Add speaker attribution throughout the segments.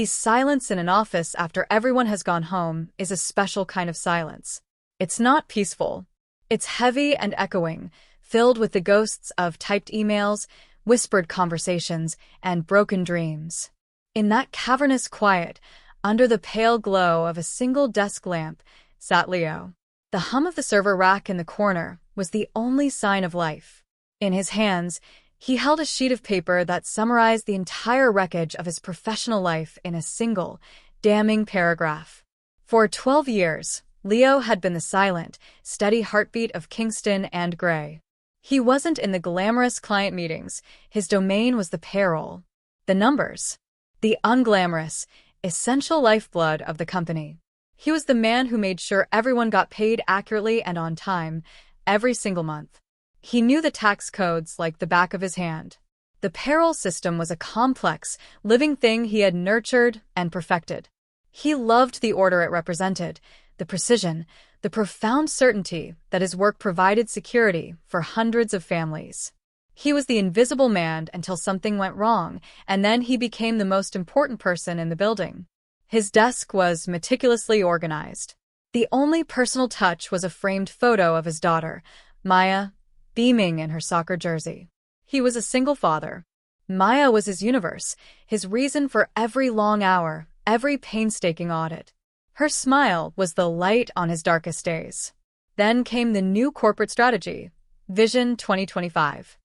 Speaker 1: Silence in an office after everyone has gone home is a special kind of silence. It's not peaceful. It's heavy and echoing, filled with the ghosts of typed emails, whispered conversations, and broken dreams. In that cavernous quiet, under the pale glow of a single desk lamp, sat Leo. The hum of the server rack in the corner was the only sign of life. In his hands, he held a sheet of paper that summarized the entire wreckage of his professional life in a single, damning paragraph. For 12 years, Leo had been the silent, steady heartbeat of Kingston and Gray. He wasn't in the glamorous client meetings. His domain was the payroll. The numbers. The unglamorous, essential lifeblood of the company. He was the man who made sure everyone got paid accurately and on time, every single month. He knew the tax codes like the back of his hand. The payroll system was a complex, living thing he had nurtured and perfected. He loved the order it represented, the precision, the profound certainty that his work provided security for hundreds of families. He was the invisible man until something went wrong, and then he became the most important person in the building. His desk was meticulously organized. The only personal touch was a framed photo of his daughter, Maya, beaming in her soccer jersey. He was a single father. Maya was his universe, his reason for every long hour, every painstaking audit. Her smile was the light on his darkest days. Then came the new corporate strategy, Vision 2025.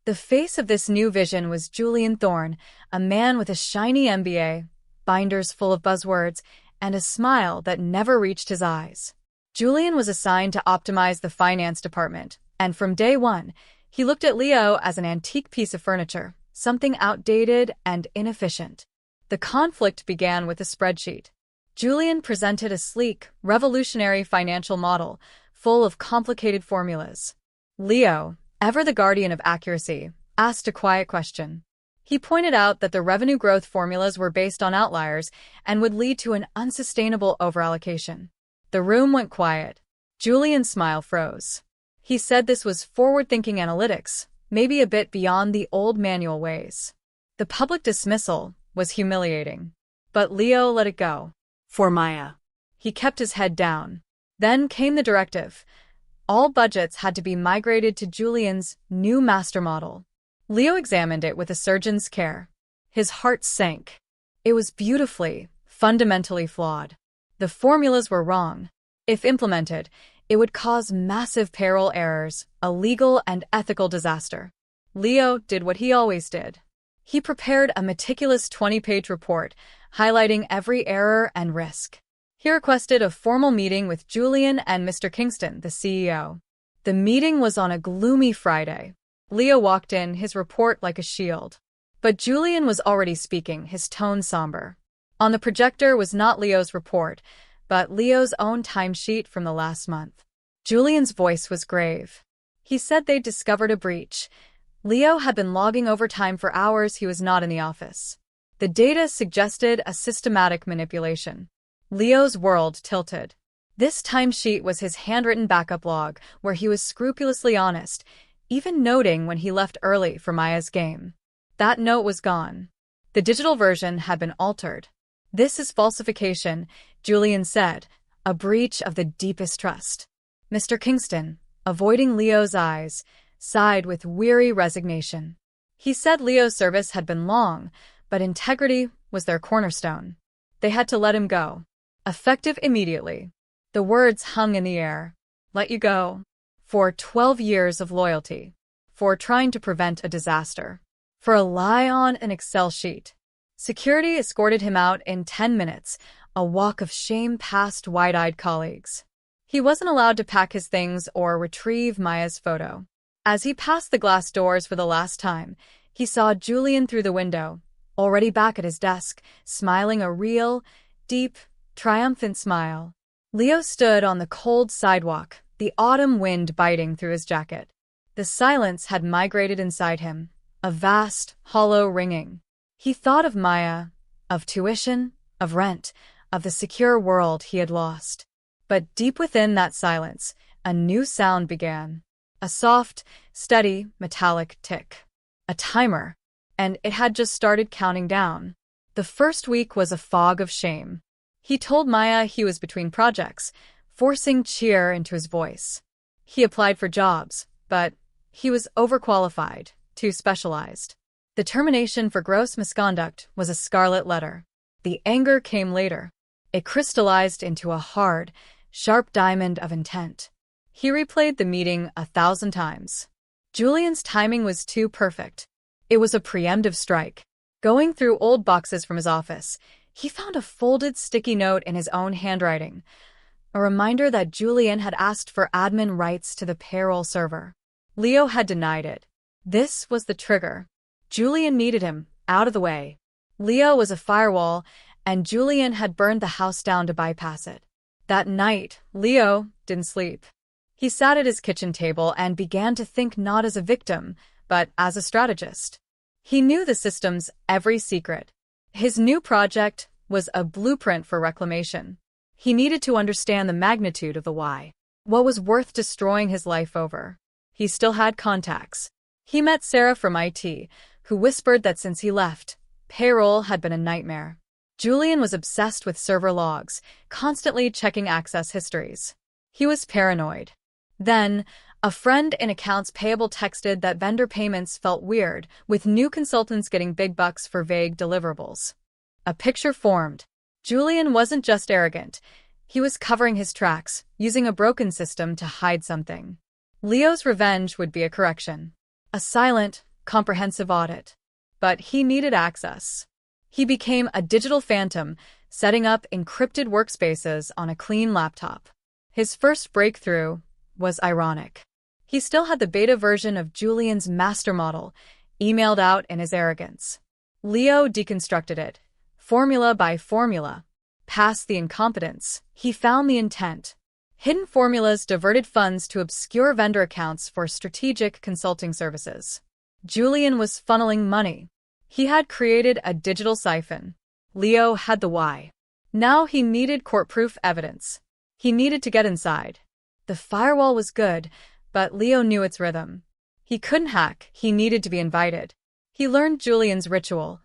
Speaker 1: The face of this new vision was Julian Thorne, a man with a shiny MBA, binders full of buzzwords, and a smile that never reached his eyes. Julian was assigned to optimize the finance department, and from day one, he looked at Leo as an antique piece of furniture, something outdated and inefficient. The conflict began with a spreadsheet. Julian presented a sleek, revolutionary financial model, full of complicated formulas. Leo, ever the guardian of accuracy, asked a quiet question. He pointed out that the revenue growth formulas were based on outliers and would lead to an unsustainable overallocation. The room went quiet. Julian's smile froze. He said this was forward-thinking analytics, maybe a bit beyond the old manual ways. The public dismissal was humiliating. But Leo let it go. For Maya. He kept his head down. Then came the directive. All budgets had to be migrated to Julian's new master model. Leo examined it with a surgeon's care. His heart sank. It was beautifully, fundamentally flawed. The formulas were wrong. If implemented, it would cause massive payroll errors, a legal and ethical disaster. Leo did what he always did. He prepared a meticulous 20-page report, highlighting every error and risk. He requested a formal meeting with Julian and Mr. Kingston, the CEO. The meeting was on a gloomy Friday. Leo walked in, his report like a shield. But Julian was already speaking, his tone somber. On the projector was not Leo's report, but Leo's own timesheet from the last month. Julian's voice was grave. He said they'd discovered a breach. Leo had been logging overtime for hours he was not in the office. The data suggested a systematic manipulation. Leo's world tilted. This timesheet was his handwritten backup log, where he was scrupulously honest, even noting when he left early for Maya's game. That note was gone. The digital version had been altered. This is falsification, Julian said, a breach of the deepest trust. Mr. Kingston, avoiding Leo's eyes, sighed with weary resignation. He said Leo's service had been long, but integrity was their cornerstone. They had to let him go. Effective immediately. The words hung in the air. Let you go. For 12 years of loyalty. For trying to prevent a disaster. For a lie on an Excel sheet. Security escorted him out in 10 minutes, a walk of shame past wide-eyed colleagues. He wasn't allowed to pack his things or retrieve Maya's photo. As he passed the glass doors for the last time, he saw Julian through the window, already back at his desk, smiling a real, deep, triumphant smile. Leo stood on the cold sidewalk, the autumn wind biting through his jacket. The silence had migrated inside him, a vast, hollow ringing. He thought of Maya, of tuition, of rent, of the secure world he had lost. But deep within that silence, a new sound began. A soft, steady, metallic tick. A timer. And it had just started counting down. The first week was a fog of shame. He told Maya he was between projects, forcing cheer into his voice. He applied for jobs, but he was overqualified, too specialized. The termination for gross misconduct was a scarlet letter. The anger came later. It crystallized into a hard, sharp diamond of intent. He replayed the meeting 1,000 times. Julian's timing was too perfect. It was a preemptive strike. Going through old boxes from his office, he found a folded sticky note in his own handwriting, a reminder that Julian had asked for admin rights to the payroll server. Leo had denied it. This was the trigger. Julian needed him, out of the way. Leo was a firewall, and Julian had burned the house down to bypass it. That night, Leo didn't sleep. He sat at his kitchen table and began to think not as a victim, but as a strategist. He knew the system's every secret. His new project was a blueprint for reclamation. He needed to understand the magnitude of the why. What was worth destroying his life over? He still had contacts. He met Sarah from IT, who whispered that since he left, payroll had been a nightmare. Julian was obsessed with server logs, constantly checking access histories. He was paranoid. Then, a friend in accounts payable texted that vendor payments felt weird, with new consultants getting big bucks for vague deliverables. A picture formed. Julian wasn't just arrogant. He was covering his tracks, using a broken system to hide something. Leo's revenge would be a correction. A silent, comprehensive audit. But he needed access. He became a digital phantom, setting up encrypted workspaces on a clean laptop. His first breakthrough was ironic. He still had the beta version of Julian's master model, emailed out in his arrogance. Leo deconstructed it, formula by formula. Past the incompetence, he found the intent. Hidden formulas diverted funds to obscure vendor accounts for strategic consulting services. Julian was funneling money. He had created a digital siphon. Leo had the why. Now he needed court-proof evidence. He needed to get inside. The firewall was good, but Leo knew its rhythm. He couldn't hack, he needed to be invited. He learned Julian's ritual.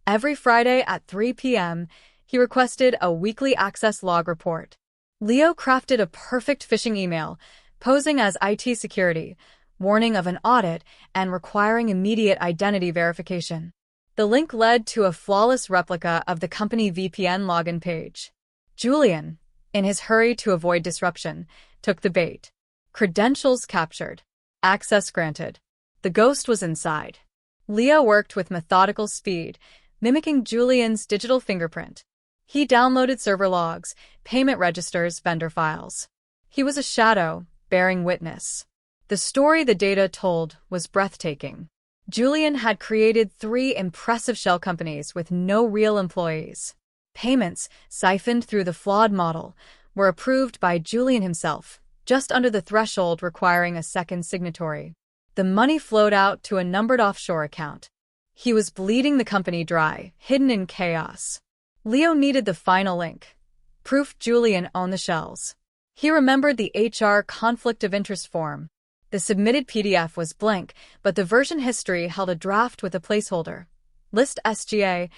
Speaker 1: Every Friday at 3 p.m., he requested a weekly access log report. Leo crafted a perfect phishing email, posing as IT security, warning of an audit, and requiring immediate identity verification. The link led to a flawless replica of the company VPN login page. Julian, in his hurry to avoid disruption, took the bait. Credentials captured. Access granted. The ghost was inside. Leo worked with methodical speed, mimicking Julian's digital fingerprint. He downloaded server logs, payment registers, vendor files. He was a shadow, bearing witness. The story the data told was breathtaking. Julian had created 3 impressive shell companies with no real employees. Payments, siphoned through the flawed model, were approved by Julian himself, just under the threshold requiring a second signatory. The money flowed out to a numbered offshore account. He was bleeding the company dry, hidden in chaos. Leo needed the final link. Proof Julian owned the shells. He remembered the HR conflict of interest form. The submitted PDF was blank, but the version history held a draft with a placeholder. List SGA,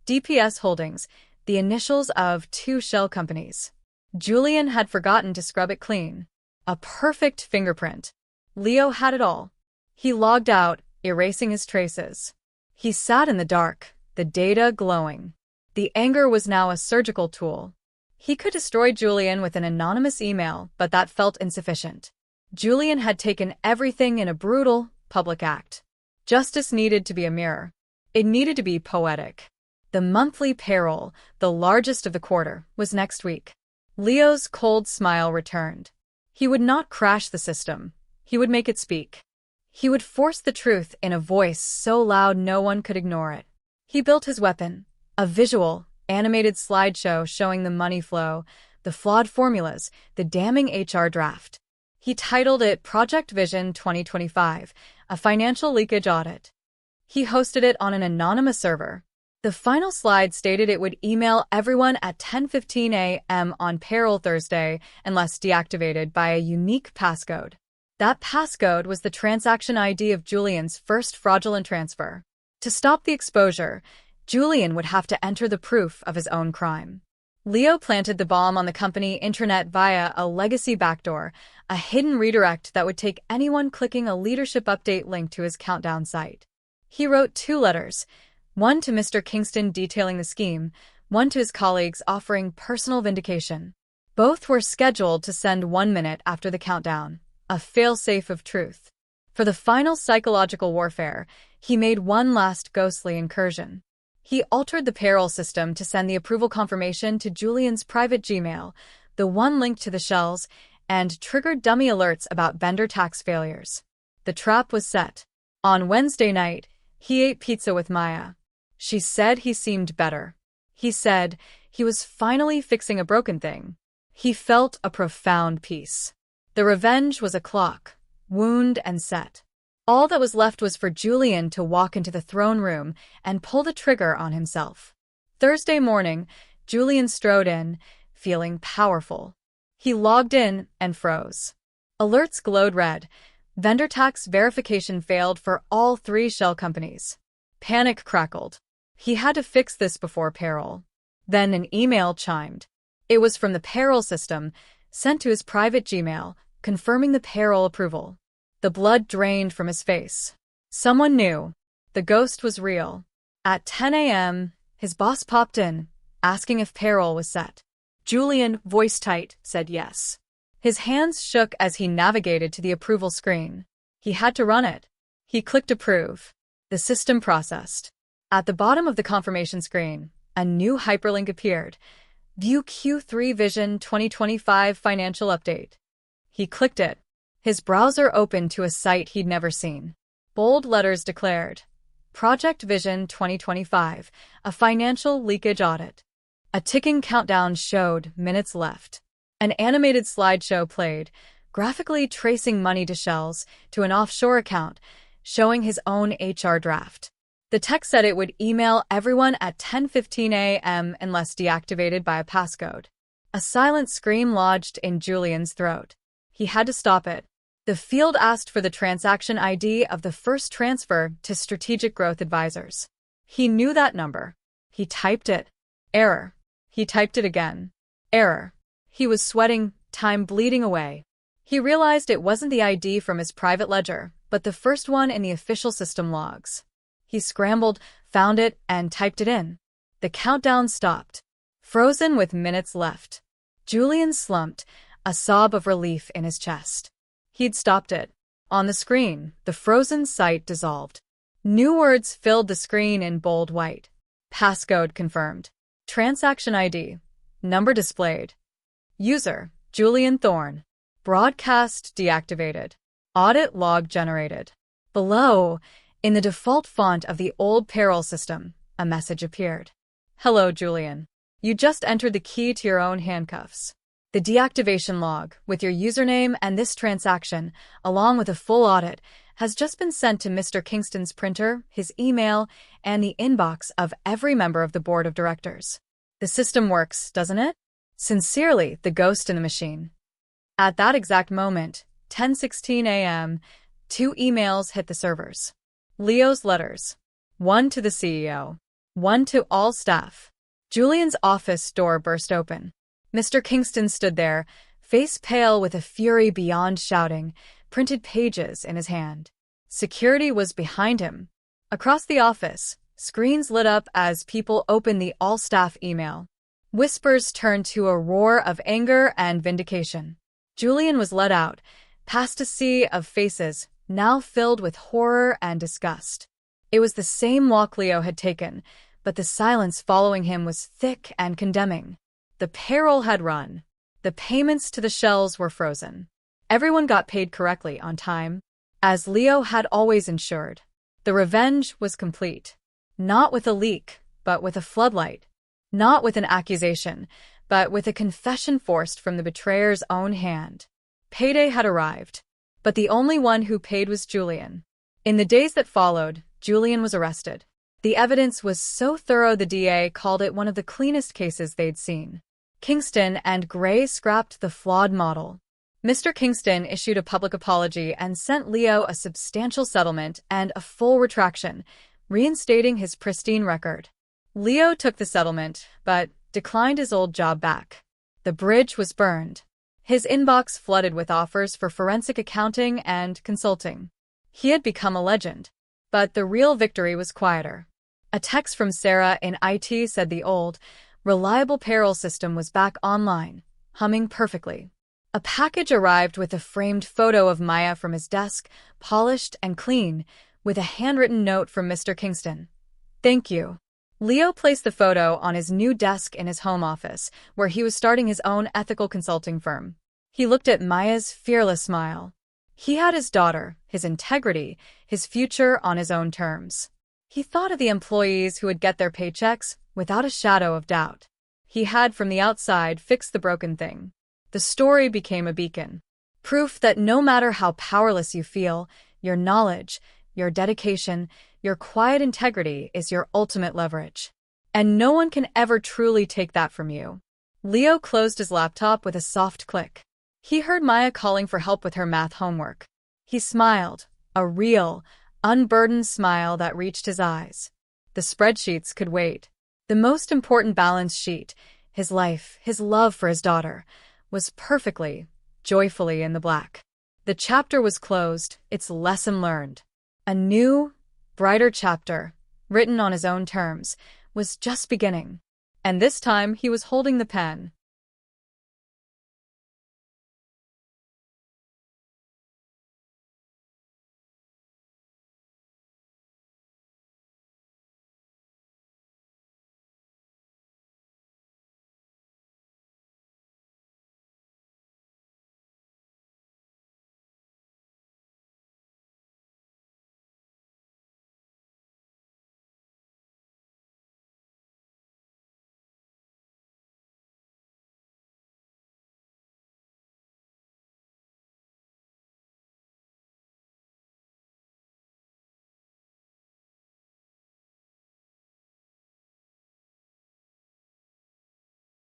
Speaker 1: DPS Holdings, the initials of 2 shell companies. Julian had forgotten to scrub it clean. A perfect fingerprint. Leo had it all. He logged out, erasing his traces. He sat in the dark, the data glowing. The anger was now a surgical tool. He could destroy Julian with an anonymous email, but that felt insufficient. Julian had taken everything in a brutal, public act. Justice needed to be a mirror. It needed to be poetic. The monthly payroll, the largest of the quarter, was next week. Leo's cold smile returned. He would not crash the system. He would make it speak. He would force the truth in a voice so loud no one could ignore it. He built his weapon, a visual, animated slideshow showing the money flow, the flawed formulas, the damning HR draft. He titled it Project Vision 2025, a financial leakage audit. He hosted it on an anonymous server. The final slide stated it would email everyone at 10:15 a.m. on payroll Thursday unless deactivated by a unique passcode. That passcode was the transaction ID of Julian's first fraudulent transfer. To stop the exposure, Julian would have to enter the proof of his own crime. Leo planted the bomb on the company intranet via a legacy backdoor, a hidden redirect that would take anyone clicking a leadership update link to his countdown site. He wrote 2 letters, one to Mr. Kingston detailing the scheme, one to his colleagues offering personal vindication. Both were scheduled to send 1 minute after the countdown, a fail-safe of truth. For the final psychological warfare, he made one last ghostly incursion. He altered the payroll system to send the approval confirmation to Julian's private Gmail, the one linked to the shells, and triggered dummy alerts about vendor tax failures. The trap was set. On Wednesday night, he ate pizza with Maya. She said he seemed better. He said he was finally fixing a broken thing. He felt a profound peace. The revenge was a clock, wound and set. All that was left was for Julian to walk into the throne room and pull the trigger on himself. Thursday morning, Julian strode in, feeling powerful. He logged in and froze. Alerts glowed red. Vendor tax verification failed for all 3 shell companies. Panic crackled. He had to fix this before payroll. Then an email chimed. It was from the payroll system, sent to his private Gmail, confirming the payroll approval. The blood drained from his face. Someone knew. The ghost was real. At 10 a.m., his boss popped in, asking if payroll was set. Julian, voice tight, said yes. His hands shook as he navigated to the approval screen. He had to run it. He clicked approve. The system processed. At the bottom of the confirmation screen, a new hyperlink appeared. View Q3 Vision 2025 Financial Update. He clicked it. His browser opened to a site he'd never seen. Bold letters declared, Project Vision 2025, a financial leakage audit. A ticking countdown showed minutes left. An animated slideshow played, graphically tracing money to shells to an offshore account, showing his own HR draft. The text said it would email everyone at 10:15 a.m. unless deactivated by a passcode. A silent scream lodged in Julian's throat. He had to stop it. The field asked for the transaction ID of the first transfer to Strategic Growth Advisors. He knew that number. He typed it. Error. He typed it again. Error. He was sweating, time bleeding away. He realized it wasn't the ID from his private ledger, but the first one in the official system logs. He scrambled, found it, and typed it in. The countdown stopped. Frozen with minutes left. Julian slumped, a sob of relief in his chest. He'd stopped it. On the screen, the frozen site dissolved. New words filled the screen in bold white. Passcode confirmed. Transaction ID. Number displayed. User, Julian Thorne. Broadcast deactivated. Audit log generated. Below, in the default font of the old payroll system, a message appeared. Hello, Julian. You just entered the key to your own handcuffs. The deactivation log, with your username and this transaction, along with a full audit, has just been sent to Mr. Kingston's printer, his email, and the inbox of every member of the board of directors. The system works, doesn't it? Sincerely, the ghost in the machine. At that exact moment, 10:16 a.m., 2 emails hit the servers. Leo's letters. One to the CEO. One to all staff. Julian's office door burst open. Mr. Kingston stood there, face pale with a fury beyond shouting, printed pages in his hand. Security was behind him. Across the office, screens lit up as people opened the all-staff email. Whispers turned to a roar of anger and vindication. Julian was led out, past a sea of faces, now filled with horror and disgust. It was the same walk Leo had taken, but the silence following him was thick and condemning. The payroll had run. The payments to the shells were frozen. Everyone got paid correctly on time, as Leo had always ensured. The revenge was complete. Not with a leak, but with a floodlight. Not with an accusation, but with a confession forced from the betrayer's own hand. Payday had arrived, but the only one who paid was Julian. In the days that followed, Julian was arrested. The evidence was so thorough the DA called it one of the cleanest cases they'd seen. Kingston and Gray scrapped the flawed model. Mr. Kingston issued a public apology and sent Leo a substantial settlement and a full retraction, reinstating his pristine record. Leo took the settlement, but declined his old job back. The bridge was burned. His inbox flooded with offers for forensic accounting and consulting. He had become a legend. But the real victory was quieter. A text from Sarah in IT said the old, reliable payroll system was back online, humming perfectly. A package arrived with a framed photo of Maya from his desk, polished and clean, with a handwritten note from Mr. Kingston. Thank you. Leo placed the photo on his new desk in his home office, where he was starting his own ethical consulting firm. He looked at Maya's fearless smile. He had his daughter, his integrity, his future on his own terms. He thought of the employees who would get their paychecks without a shadow of doubt. He had, from the outside, fixed the broken thing. The story became a beacon. Proof that no matter how powerless you feel, your knowledge, your dedication, your quiet integrity is your ultimate leverage. And no one can ever truly take that from you. Leo closed his laptop with a soft click. He heard Maya calling for help with her math homework. He smiled, a real, unburdened smile that reached his eyes. The spreadsheets could wait. The most important balance sheet, his life, his love for his daughter, was perfectly, joyfully in the black. The chapter was closed, its lesson learned. A new, brighter chapter, written on his own terms, was just beginning. And this time he was holding the pen.